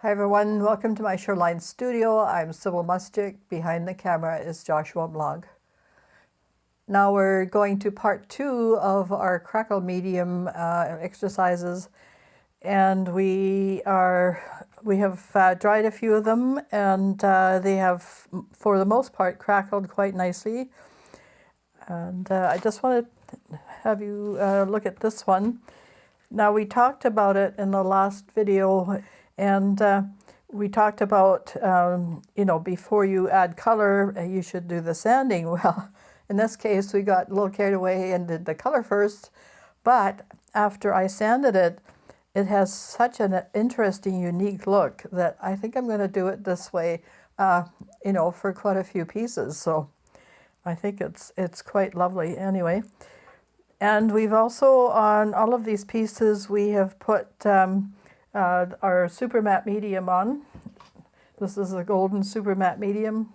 Hi everyone, welcome to my Shoreline studio. I'm Sybil Mustick. Behind the camera is Joshua Blog. Now we're going to part 2 of our Crackle medium exercises, and we have dried a few of them, and they have, for the most part, crackled quite nicely. And I just want to have you look at this one. Now we talked about it in the last video, and we talked about, before you add color, you should do the sanding. Well, in this case, we got a little carried away and did the color first, but after I sanded it, it has such an interesting, unique look that I think I'm going to do it this way, for quite a few pieces. So I think it's quite lovely anyway. And we've also, on all of these pieces, we have put our super matte medium on. This is a golden super matte medium.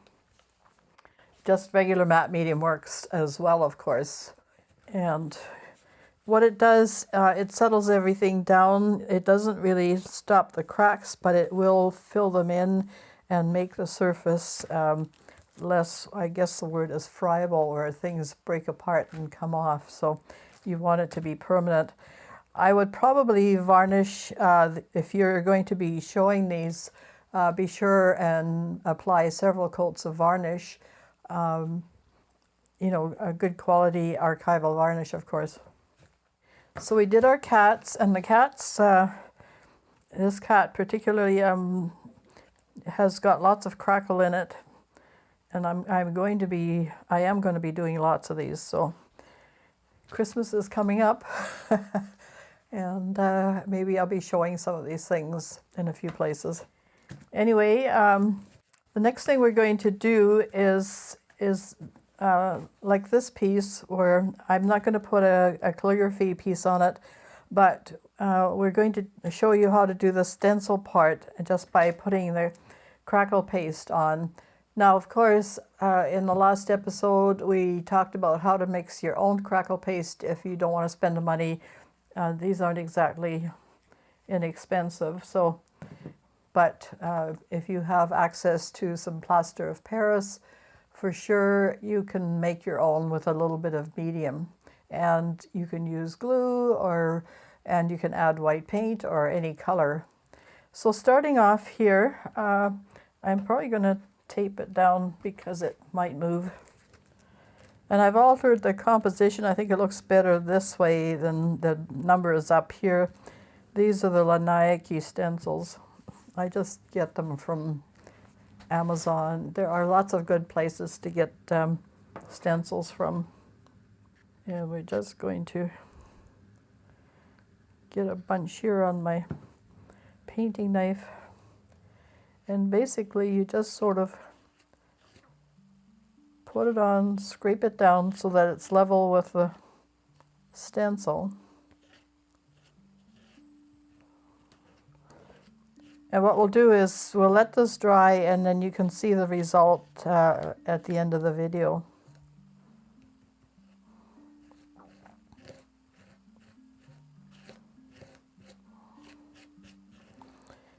Just regular matte medium works as well, of course. And what it does, it settles everything down. It doesn't really stop the cracks, but it will fill them in and make the surface less, I guess the word is friable, where things break apart and come off. So you want it to be permanent. I would probably varnish, if you're going to be showing these, be sure and apply several coats of varnish. A good quality archival varnish, of course. So we did our cats, and the cats, this cat particularly has got lots of crackle in it. And I am going to be doing lots of these. So Christmas is coming up, and maybe I'll be showing some of these things in a few places. Anyway, the next thing we're going to do is like this piece, where I'm not going to put a calligraphy piece on it, but we're going to show you how to do the stencil part just by putting the crackle paste on. Now, of course, in the last episode, we talked about how to mix your own crackle paste if you don't want to spend the money. These aren't exactly inexpensive, but if you have access to some plaster of Paris, for sure you can make your own with a little bit of medium. And you can use glue, and you can add white paint or any color. So starting off here, I'm probably going to tape it down because it might move. And I've altered the composition. I think it looks better this way than the numbers up here. These are the Laniaki stencils. I just get them from Amazon. There are lots of good places to get stencils from. And we're just going to get a bunch here on my painting knife. And basically you just sort of put it on, scrape it down so that it's level with the stencil. And what we'll do is we'll let this dry, and then you can see the result at the end of the video.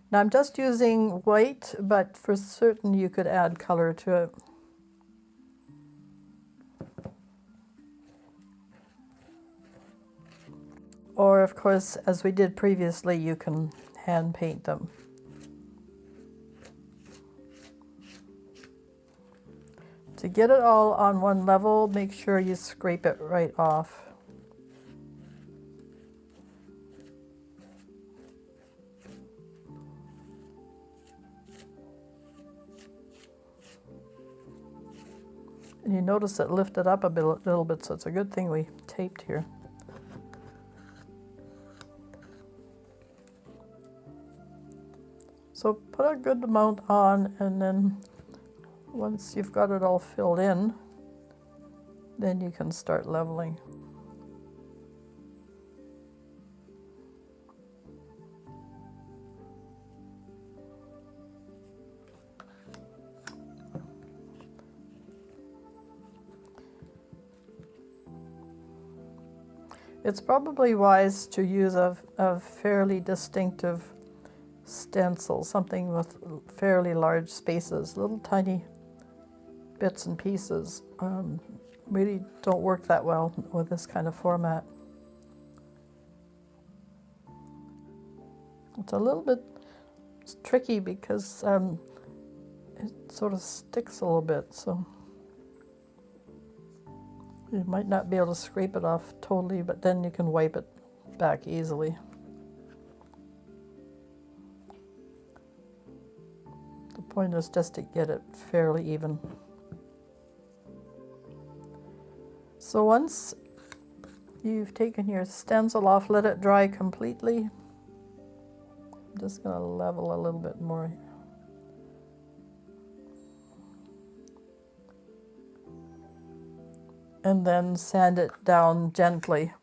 Now I'm just using white, but for certain you could add color to it. Or of course, as we did previously, you can hand paint them. To get it all on one level, make sure you scrape it right off. And you notice it lifted up a little bit, so it's a good thing we taped here. So put a good amount on, and then once you've got it all filled in, then you can start leveling. It's probably wise to use a fairly distinctive stencil, something with fairly large spaces, little tiny bits and pieces. Really don't work that well with this kind of format. It's a little bit tricky because it sort of sticks a little bit, so you might not be able to scrape it off totally, but then you can wipe it back easily. The point is just to get it fairly even. So once you've taken your stencil off, let it dry completely. I'm just going to level a little bit more. And then sand it down gently.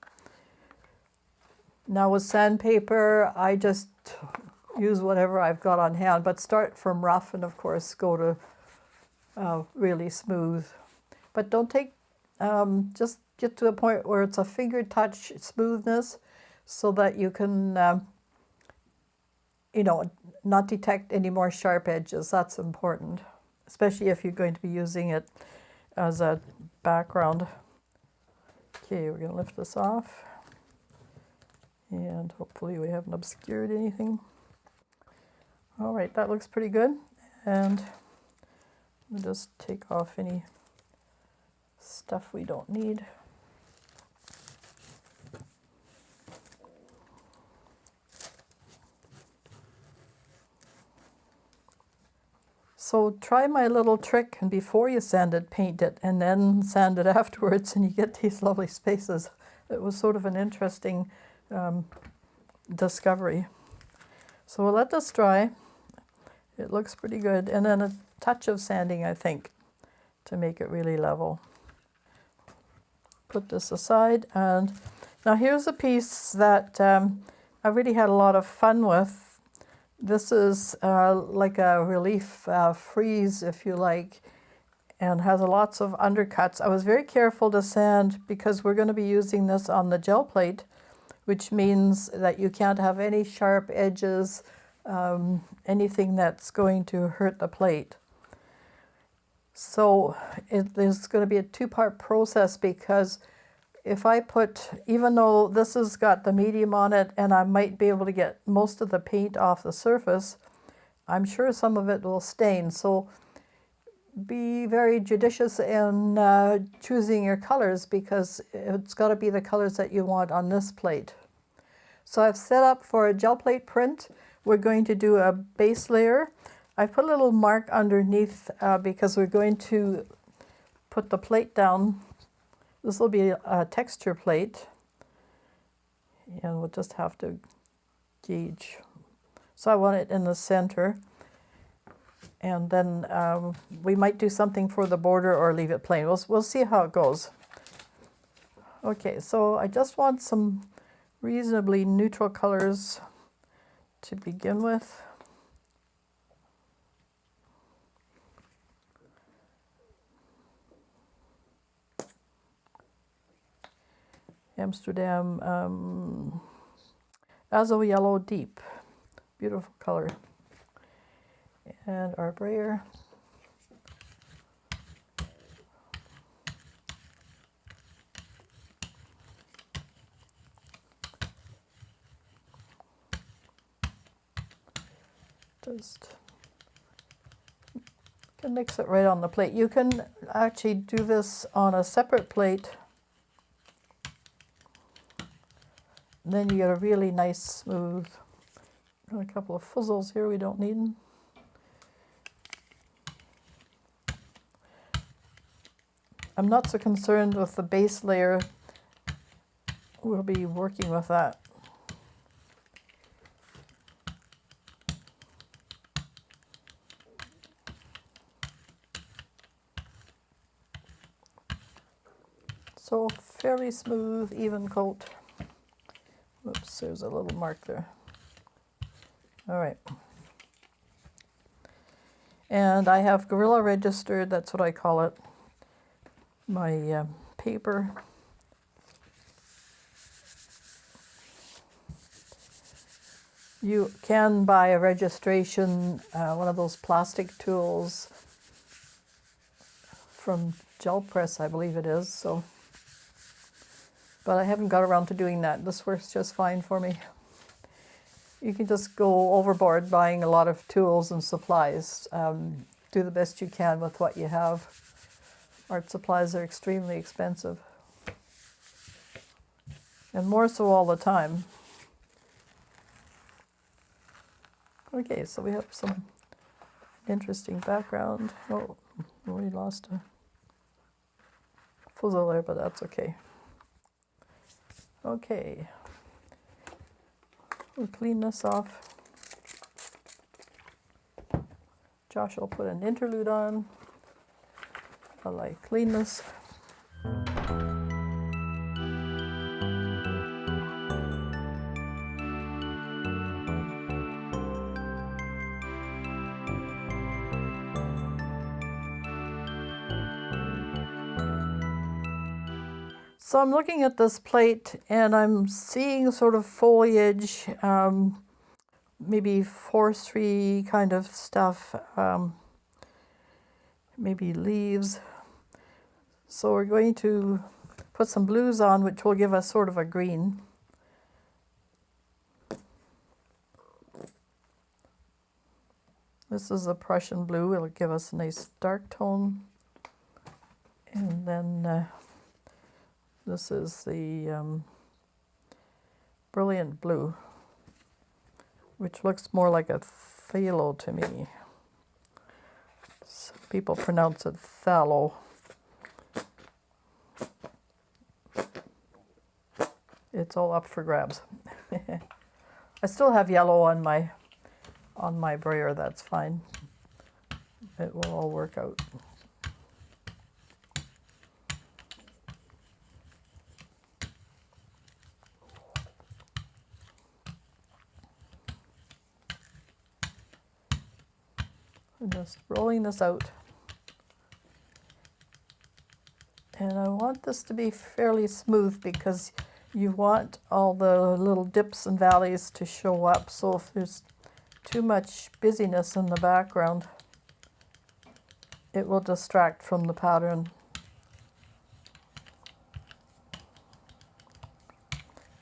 Now with sandpaper, I just use whatever I've got on hand, but start from rough and of course go to really smooth. But don't take, just get to a point where it's a finger touch smoothness so that you can, you know, not detect any more sharp edges. That's important, especially if you're going to be using it as a background. Okay, we're going to lift this off, and hopefully we haven't obscured anything. All right, that looks pretty good, and we'll just take off any stuff we don't need. So try my little trick, and before you sand it, paint it, and then sand it afterwards, and you get these lovely spaces. It was sort of an interesting discovery. So we'll let this dry. It looks pretty good, and then a touch of sanding, I think, to make it really level. Put this aside, and now here's a piece that I really had a lot of fun with. This is like a relief frieze, if you like, and has lots of undercuts. I was very careful to sand because we're going to be using this on the gel plate, which means that you can't have any sharp edges, anything that's going to hurt the plate. So there's going to be a two-part process, because if I put, even though this has got the medium on it and I might be able to get most of the paint off the surface, I'm sure some of it will stain. So be very judicious in choosing your colors, because it's got to be the colors that you want on this plate. So I've set up for a gel plate print. We're going to do a base layer. I put a little mark underneath because we're going to put the plate down. This will be a texture plate, and we'll just have to gauge. So I want it in the center, and then we might do something for the border or leave it plain. We'll see how it goes. Okay, so I just want some reasonably neutral colors to begin with. Amsterdam Azo Yellow Deep, beautiful color. And our brayer. Just can mix it right on the plate. You can actually do this on a separate plate. Then you get a really nice smooth. Got a couple of fuzzles here we don't need. I'm not so concerned with the base layer. We'll be working with that. So fairly smooth, even coat. Oops, there's a little mark there. All right. And I have Gorilla registered, that's what I call it, my paper. You can buy a registration, one of those plastic tools from Gel Press, I believe it is. So, but I haven't got around to doing that. This works just fine for me. You can just go overboard buying a lot of tools and supplies. Do the best you can with what you have. Art supplies are extremely expensive. And more so all the time. Okay, so we have some interesting background. Oh, we lost a fuzzle there, but that's okay. Okay, we'll clean this off. Josh will put an interlude on while I clean this. So I'm looking at this plate and I'm seeing sort of foliage, maybe forestry kind of stuff, maybe leaves. So we're going to put some blues on, which will give us sort of a green. This is a Prussian blue. It'll give us a nice dark tone. And then this is the brilliant blue, which looks more like a phthalo to me. Some people pronounce it phthalo. It's all up for grabs. I still have yellow on my brayer. That's fine. It will all work out. I'm just rolling this out. And I want this to be fairly smooth because you want all the little dips and valleys to show up. So if there's too much busyness in the background, it will distract from the pattern.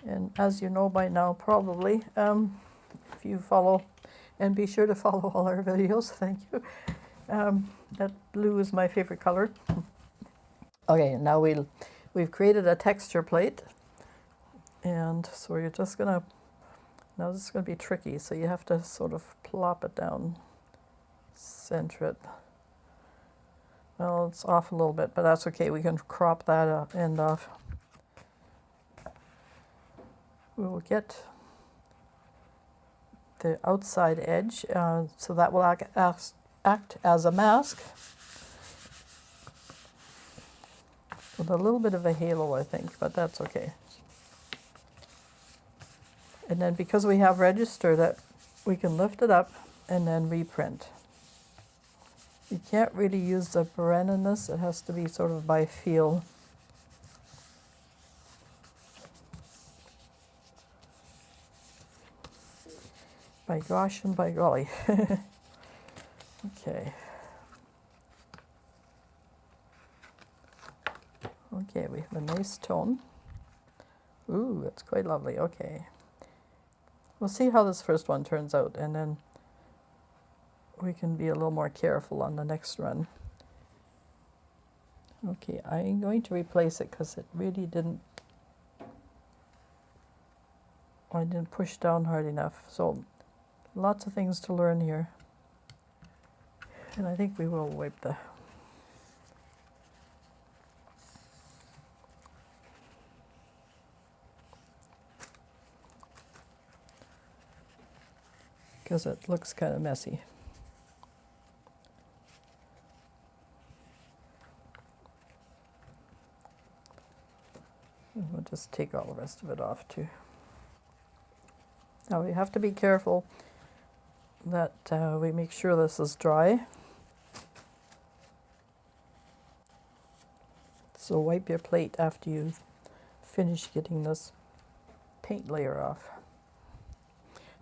And as you know by now, probably, if you follow, and be sure to follow all our videos, thank you. That blue is my favorite color. Okay, now we've created a texture plate. And so you're just gonna, now this is gonna be tricky, so you have to sort of plop it down, center it. Well, it's off a little bit, but that's okay. We can crop that end off. We will get the outside edge, so that will act as a mask with a little bit of a halo, I think, but that's okay. And then because we have registered it, we can lift it up and then reprint. You can't really use the pen in this. It has to be sort of by feel. By gosh and by golly. Okay. Okay, we have a nice tone. Ooh, that's quite lovely. Okay. We'll see how this first one turns out, and then we can be a little more careful on the next run. Okay, I'm going to replace it because it really I didn't push down hard enough. So lots of things to learn here. And I think we will wipe the because it looks kind of messy. And we'll just take all the rest of it off too. Now we have to be careful that we make sure this is dry. So wipe your plate after you finish getting this paint layer off.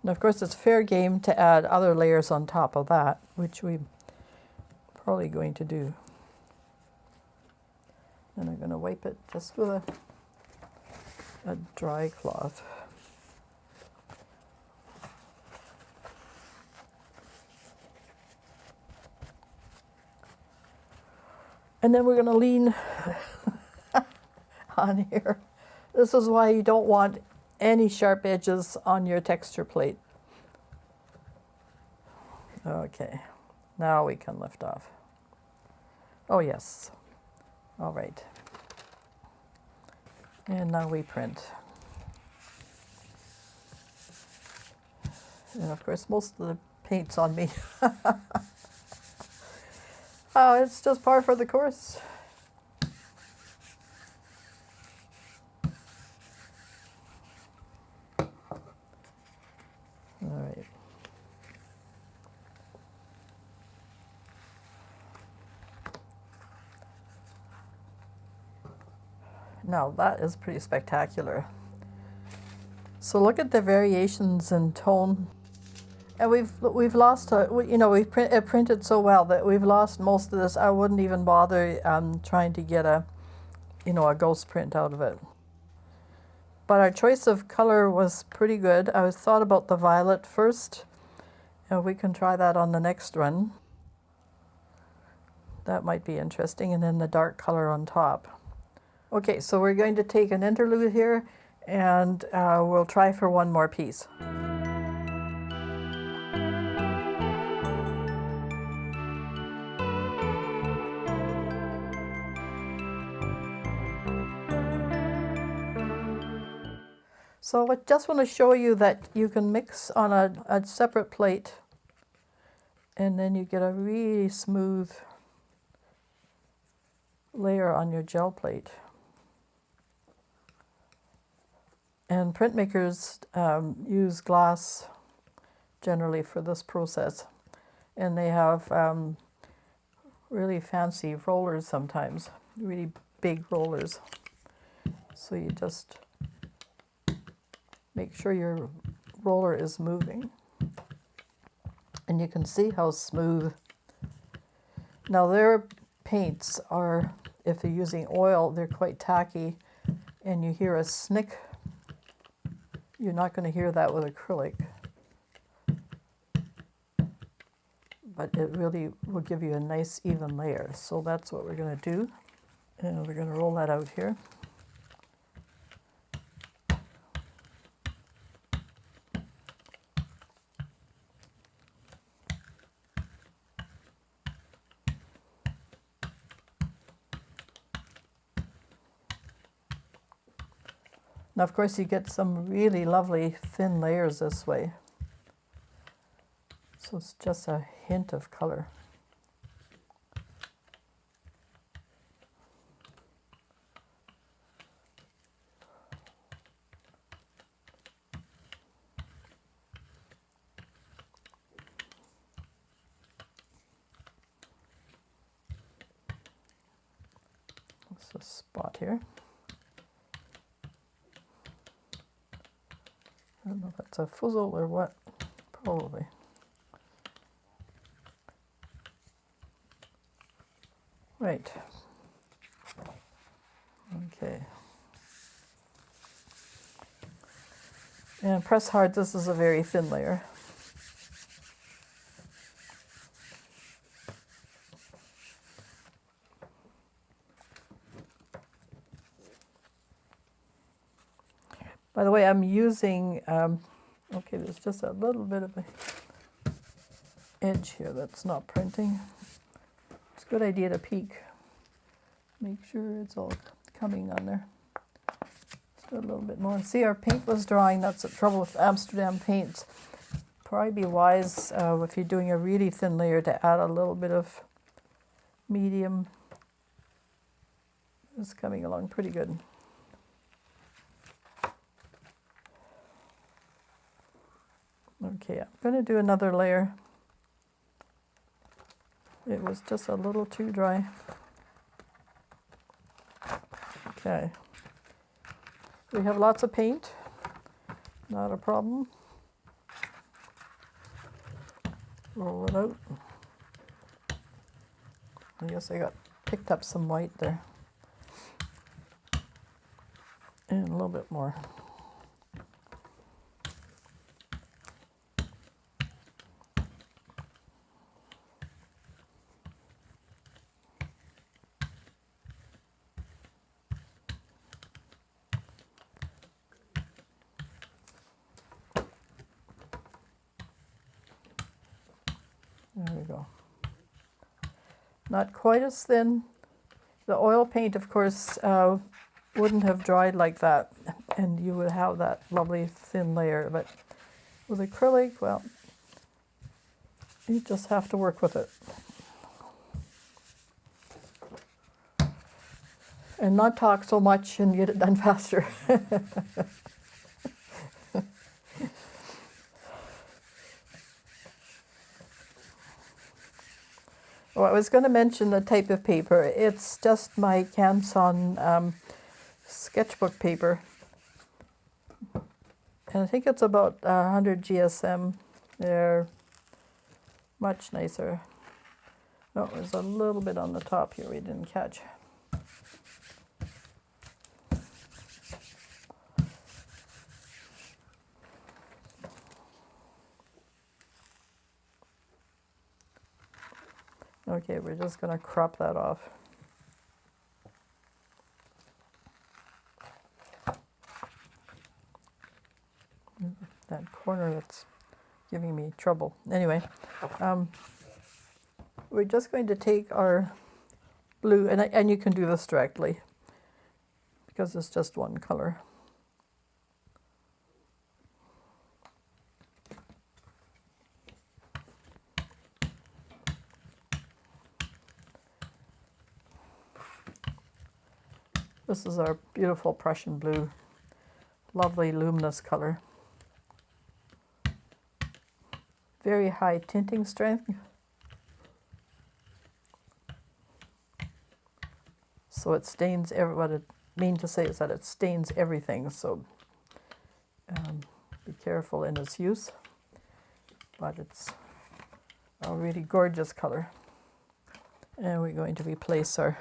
And of course it's fair game to add other layers on top of that, which we're probably going to do. And I'm going to wipe it just with a dry cloth. And then we're going to lean on here. This is why you don't want any sharp edges on your texture plate. Okay, now we can lift off. Oh yes, all right. And now we print. And of course most of the paint's on me. Oh, it's just par for the course. All right. Now that is pretty spectacular. So look at the variations in tone. And we've lost, we've printed so well that we've lost most of this. I wouldn't even bother trying to get a ghost print out of it. But our choice of color was pretty good. I thought about the violet first, and we can try that on the next one. That might be interesting, and then the dark color on top. Okay, so we're going to take an interlude here, and we'll try for one more piece. So I just want to show you that you can mix on a separate plate, and then you get a really smooth layer on your gel plate. And printmakers use glass generally for this process, and they have really fancy rollers sometimes, really big rollers. So you just make sure your roller is moving, and you can see how smooth. Now their paints are, if you're using oil, they're quite tacky, and you hear a snick. You're not going to hear that with acrylic, but it really will give you a nice even layer. So that's what we're going to do, and we're going to roll that out here. Now, of course, you get some really lovely thin layers this way. So it's just a hint of color. There's a spot here. I don't know if that's a fuzzle or what, probably. Right. Okay. And press hard, this is a very thin layer. By the way, I'm using, okay, there's just a little bit of an edge here that's not printing. It's a good idea to peek. Make sure it's all coming on there. Just a little bit more. See, our paint was drying. That's the trouble with Amsterdam paints. Probably be wise if you're doing a really thin layer to add a little bit of medium. It's coming along pretty good. Okay, I'm going to do another layer. It was just a little too dry. Okay. We have lots of paint, not a problem. roll it out. I guess I picked up some white there. And a little bit more. There we go. Not quite as thin. The oil paint, of course, wouldn't have dried like that, and you would have that lovely thin layer. But with acrylic, well, you just have to work with it. And not talk so much and get it done faster. Well, I was going to mention the type of paper. It's just my Canson sketchbook paper. And I think it's about 100 GSM. They're much nicer. Oh, there's a little bit on the top here we didn't catch. Okay, we're just going to crop that off. That corner that's giving me trouble. Anyway, we're just going to take our blue, and you can do this directly because it's just one color. This is our beautiful Prussian blue, lovely luminous color. Very high tinting strength. So it stains, what it means to say is that it stains everything, so be careful in its use. But it's a really gorgeous color. And we're going to replace our...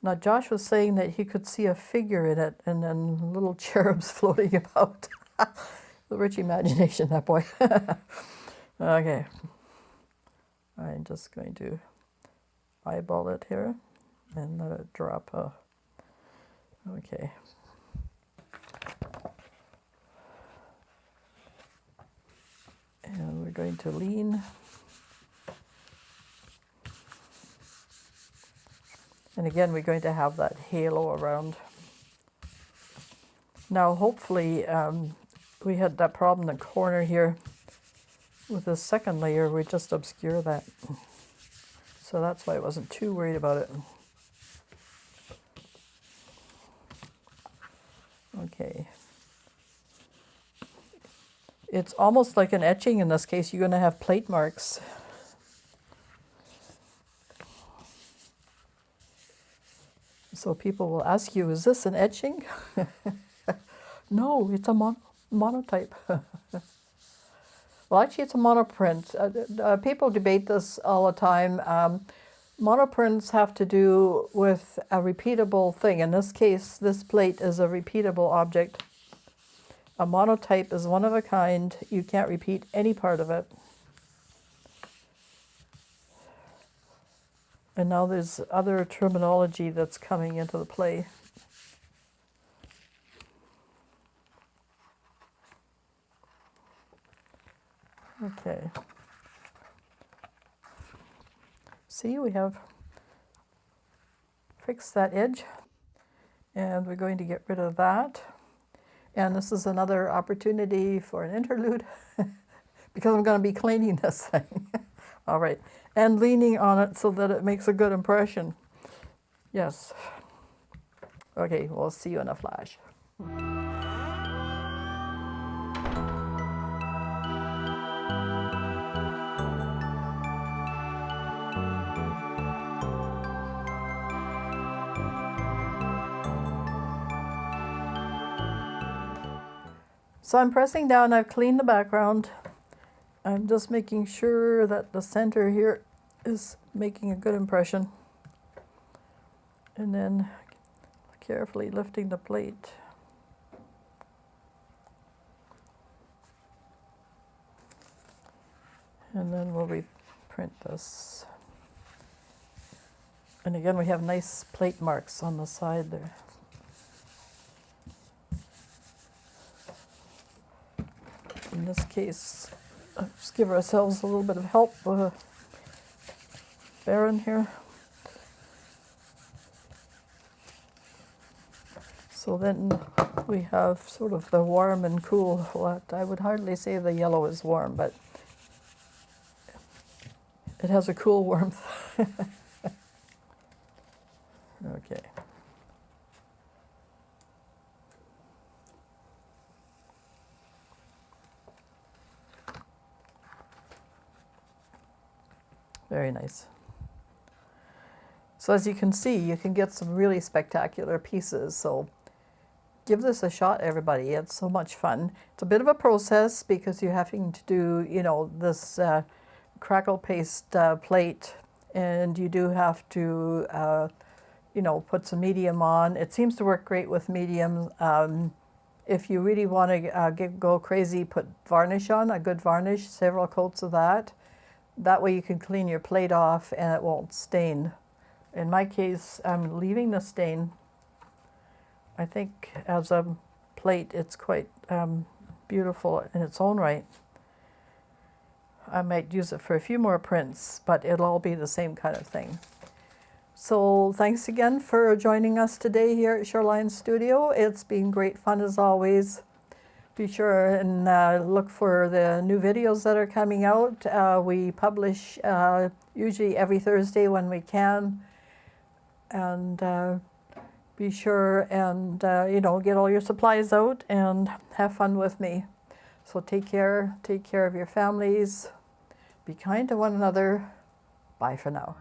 Now, Josh was saying that he could see a figure in it and then little cherubs floating about. The rich imagination, that boy. Okay. I'm just going to eyeball it here and let it drop. Okay. And we're going to lean. And again, we're going to have that halo around. Now, hopefully, we had that problem in the corner here. With the second layer, we just obscure that. So that's why I wasn't too worried about it. Okay. It's almost like an etching in this case. You're going to have plate marks. So people will ask you, is this an etching? No, it's a monotype. Well, actually, it's a monoprint. People debate this all the time. Monoprints have to do with a repeatable thing. In this case, this plate is a repeatable object. A monotype is one of a kind. You can't repeat any part of it. And now there's other terminology that's coming into the play. Okay. See, we have fixed that edge, and we're going to get rid of that. And this is another opportunity for an interlude because I'm going to be cleaning this thing. All right. And leaning on it so that it makes a good impression. Yes. Okay, we'll see you in a flash. So I'm pressing down, I've cleaned the background. I'm just making sure that the center here is making a good impression. And then carefully lifting the plate. And then we'll reprint this. And again, we have nice plate marks on the side there. In this case, just give ourselves a little bit of help with a Baron here. So then we have sort of the warm and cool. What I would hardly say the yellow is warm, but it has a cool warmth. Okay. Very nice. So as you can see, you can get some really spectacular pieces. So give this a shot, everybody. It's so much fun. It's a bit of a process because you're having to do, you know, this crackle paste plate, and you do have to, you know, put some medium on. It seems to work great with medium. If you really want to go crazy, put varnish on, a good varnish, several coats of that. That way you can clean your plate off and it won't stain. In my case, I'm leaving the stain. I think as a plate, it's quite beautiful in its own right. I might use it for a few more prints, but it'll all be the same kind of thing. So thanks again for joining us today here at Shoreline Studio. It's been great fun as always. Be sure and look for the new videos that are coming out. We publish usually every Thursday when we can. And be sure and, you know, get all your supplies out and have fun with me. So take care of your families. Be kind to one another. Bye for now.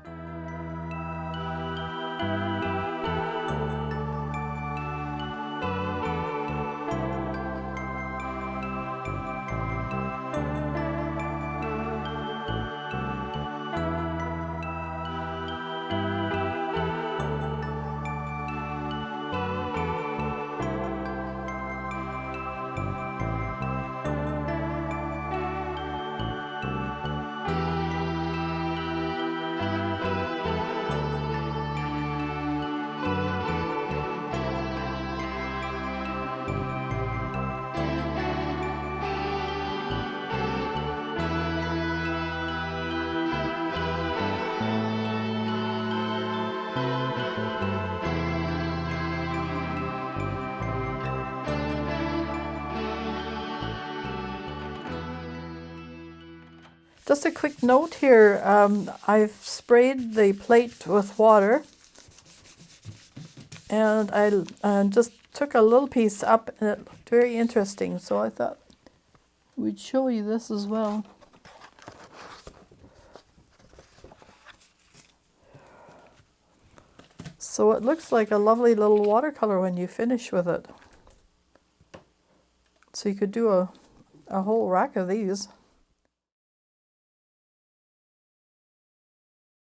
Just a quick note here, I've sprayed the plate with water, and I just took a little piece up and it looked very interesting, so I thought we'd show you this as well. So it looks like a lovely little watercolor when you finish with it. So you could do a whole rack of these.